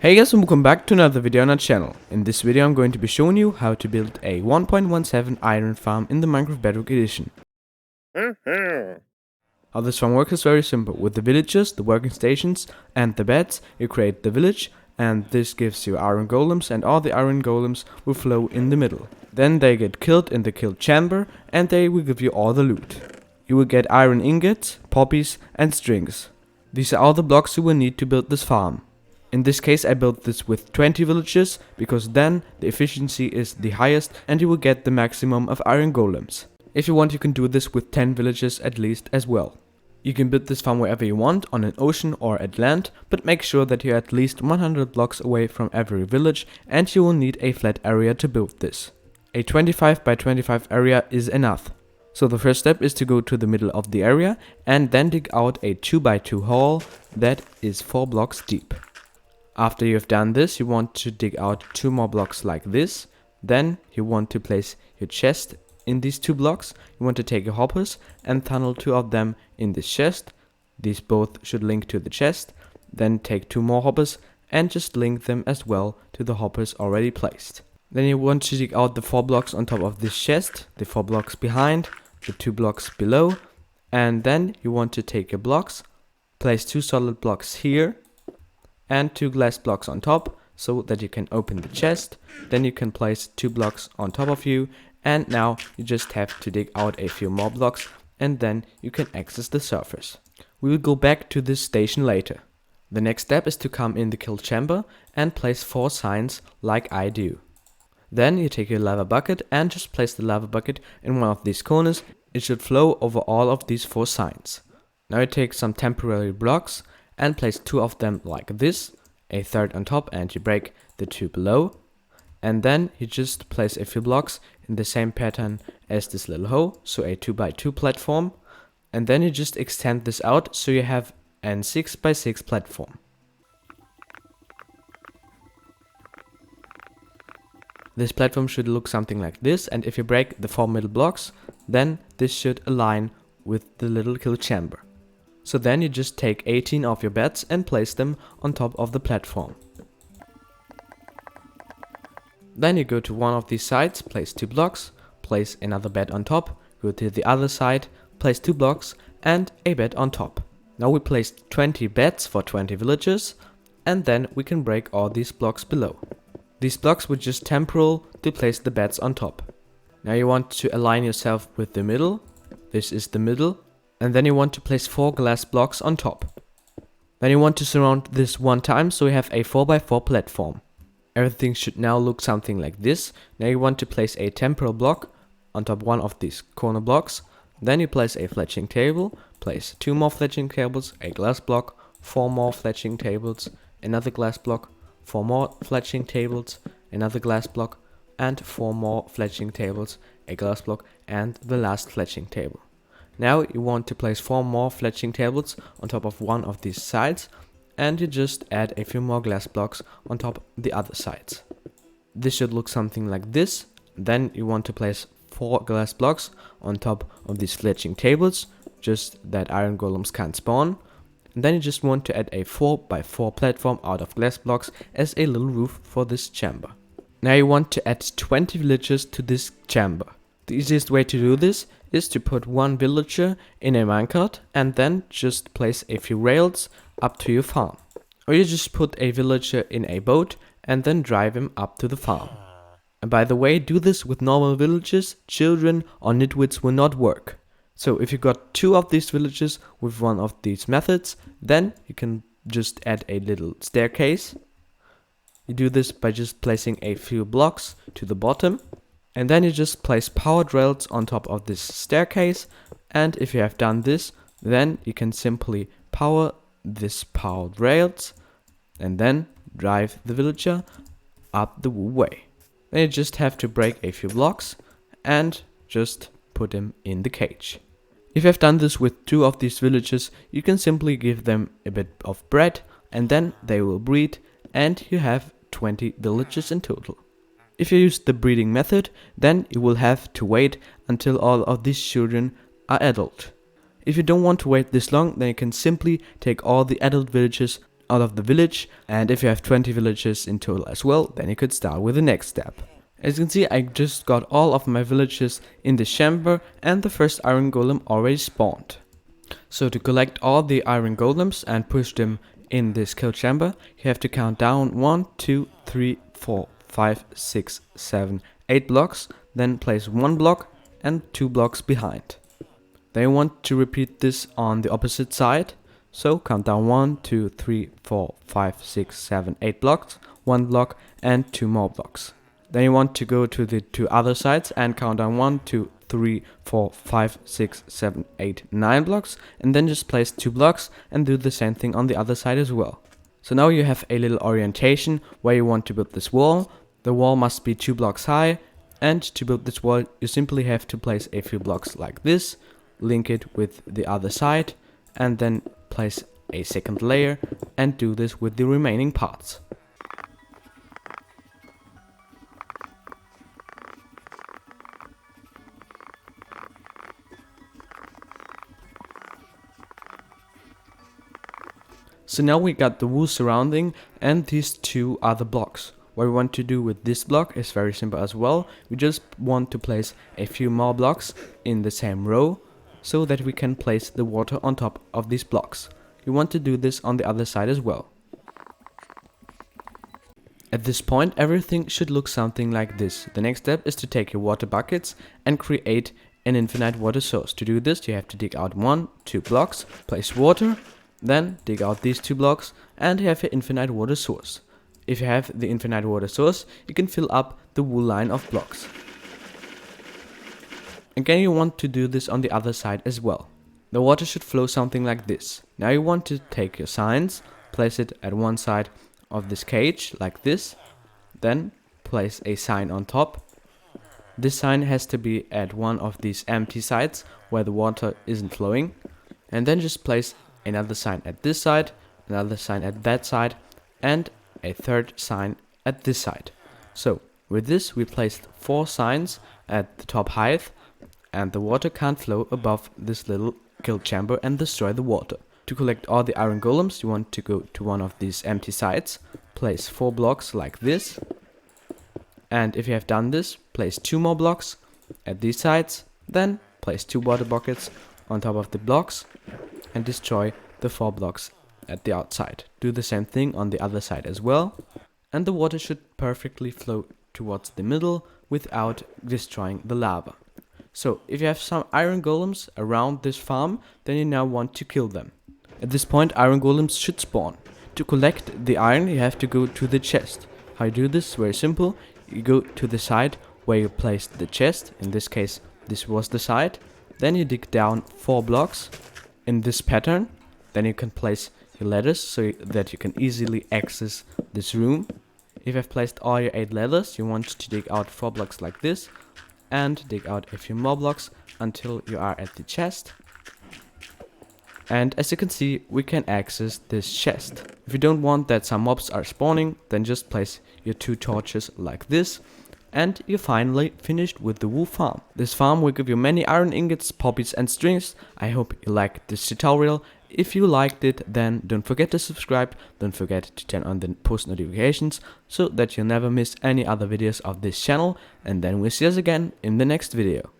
Hey guys, and welcome back to another video on our channel. In this video I'm going to be showing you how to build a 1.17 iron farm in the Minecraft Bedrock edition. How this farm works is very simple. With the villagers, the working stations and the beds, you create the village, and this gives you iron golems, and all the iron golems will flow in the middle. Then they get killed in the kill chamber and they will give you all the loot. You will get iron ingots, poppies and strings. These are all the blocks you will need to build this farm. In this case I built this with 20 villages because then the efficiency is the highest and you will get the maximum of iron golems. If you want, you can do this with 10 villages at least as well. You can build this farm wherever you want, on an ocean or at land, but make sure that you're at least 100 blocks away from every village and you will need a flat area to build this. A 25 by 25 area is enough. So the first step is to go to the middle of the area and then dig out a 2 by 2 hole that is 4 blocks deep. After you have done this, you want to dig out 2 more blocks like this. Then you want to place your chest in these 2 blocks. You want to take your hoppers and tunnel 2 of them in this chest. These both should link to the chest. Then take 2 more hoppers and just link them as well to the hoppers already placed. Then you want to dig out the 4 blocks on top of this chest, the 4 blocks behind, the 2 blocks below. And then you want to take your blocks, place 2 solid blocks here and 2 glass blocks on top so that you can open the chest. Then you can place 2 blocks on top of you, and now you just have to dig out a few more blocks and then you can access the surface. We will go back to this station later. The next step is to come in the kill chamber and place 4 signs like I do. Then you take your lava bucket and just place the lava bucket in one of these corners. It should flow over all of these 4 signs. Now you take some temporary blocks and place 2 of them like this, a third on top, and you break the 2 below. And then you just place a few blocks in the same pattern as this little hole, so a 2 by 2 platform. And then you just extend this out so you have an 6 by 6 platform. This platform should look something like this, and if you break the 4 middle blocks, then this should align with the little kill chamber. So then you just take 18 of your beds and place them on top of the platform. Then you go to one of these sides, place 2 blocks, place another bed on top, go to the other side, place 2 blocks and a bed on top. Now we placed 20 beds for 20 villagers, and then we can break all these blocks below. These blocks were just temporal to place the beds on top. Now you want to align yourself with the middle. This is the middle. And then you want to place 4 glass blocks on top. Then you want to surround this 1 time so you have a 4 by 4 platform. Everything should now look something like this. Now you want to place a temporal block on top one of these corner blocks. Then you place a fletching table, place 2 more fletching tables, a glass block, 4 more fletching tables, another glass block, 4 more fletching tables, another glass block, and 4 more fletching tables, a glass block, and the last fletching table. Now you want to place 4 more fletching tables on top of one of these sides, and you just add a few more glass blocks on top the other sides. This should look something like this. Then you want to place 4 glass blocks on top of these fletching tables, just that iron golems can't spawn. And then you just want to add a 4 by 4 platform out of glass blocks as a little roof for this chamber. Now you want to add 20 villagers to this chamber. The easiest way to do this is to put 1 villager in a minecart and then just place a few rails up to your farm. Or you just put a villager in a boat and then drive him up to the farm. And by the way, do this with normal villagers. Children or nitwits will not work. So if you got 2 of these villagers with one of these methods, then you can just add a little staircase. You do this by just placing a few blocks to the bottom. And then you just place powered rails on top of this staircase, and if you have done this, then you can simply power this powered rails and then drive the villager up the way. Then you just have to break a few blocks and just put him in the cage. If you have done this with 2 of these villagers, you can simply give them a bit of bread and then they will breed, and you have 20 villagers in total. If you use the breeding method, then you will have to wait until all of these children are adult. If you don't want to wait this long, then you can simply take all the adult villagers out of the village, and if you have 20 villages in total as well, then you could start with the next step. As you can see, I just got all of my villages in this chamber and the first iron golem already spawned. So to collect all the iron golems and push them in this kill chamber, you have to count down 1, 2, 3, 4, 5, 6, 7, 8 blocks, then place 1 block and 2 blocks behind. Then you want to repeat this on the opposite side. So count down 1, 2, 3, 4, 5, 6, 7, 8 blocks, 1 block and 2 more blocks. Then you want to go to the 2 other sides and count down 1, 2, 3, 4, 5, 6, 7, 8, 9 blocks, and then just place 2 blocks and do the same thing on the other side as well. So now you have a little orientation where you want to build this wall. The wall must be 2 blocks high, and to build this wall you simply have to place a few blocks like this, link it with the other side, and then place a second layer and do this with the remaining parts. So now we got the wool surrounding and these 2 other blocks. What we want to do with this block is very simple as well. We just want to place a few more blocks in the same row so that we can place the water on top of these blocks. You want to do this on the other side as well. At this point everything should look something like this. The next step is to take your water buckets and create an infinite water source. To do this you have to dig out 1, 2 blocks, place water, then dig out these 2 blocks and you have your infinite water source. If you have the infinite water source, you can fill up the wool line of blocks. Again, you want to do this on the other side as well. The water should flow something like this. Now you want to take your signs, place it at one side of this cage like this, then place a sign on top. This sign has to be at one of these empty sides where the water isn't flowing, and then just place another sign at this side, another sign at that side, and a third sign at this side. So with this we placed 4 signs at the top height, and the water can't flow above this little kill chamber and destroy the water. To collect all the iron golems you want to go to one of these empty sides, place 4 blocks like this, and if you have done this, place 2 more blocks at these sides, then place 2 water buckets on top of the blocks and destroy the 4 blocks at the outside. Do the same thing on the other side as well, and the water should perfectly flow towards the middle without destroying the lava. So if you have some iron golems around this farm, then you now want to kill them. At this point iron golems should spawn. To collect the iron you have to go to the chest. How you do this is very simple. You go to the side where you placed the chest, in this case this was the side, then you dig down 4 blocks in this pattern, then you can place your ladders so that you can easily access this room. If you have placed all your 8 ladders, you want to dig out 4 blocks like this and dig out a few more blocks until you are at the chest. And as you can see, we can access this chest. If you don't want that some mobs are spawning, then just place your 2 torches like this, and you're finally finished with the wool farm. This farm will give you many iron ingots, poppies and strings. I hope you liked this tutorial. If you liked it, then don't forget to subscribe, don't forget to turn on the post notifications so that you'll never miss any other videos of this channel, and then we'll see us again in the next video.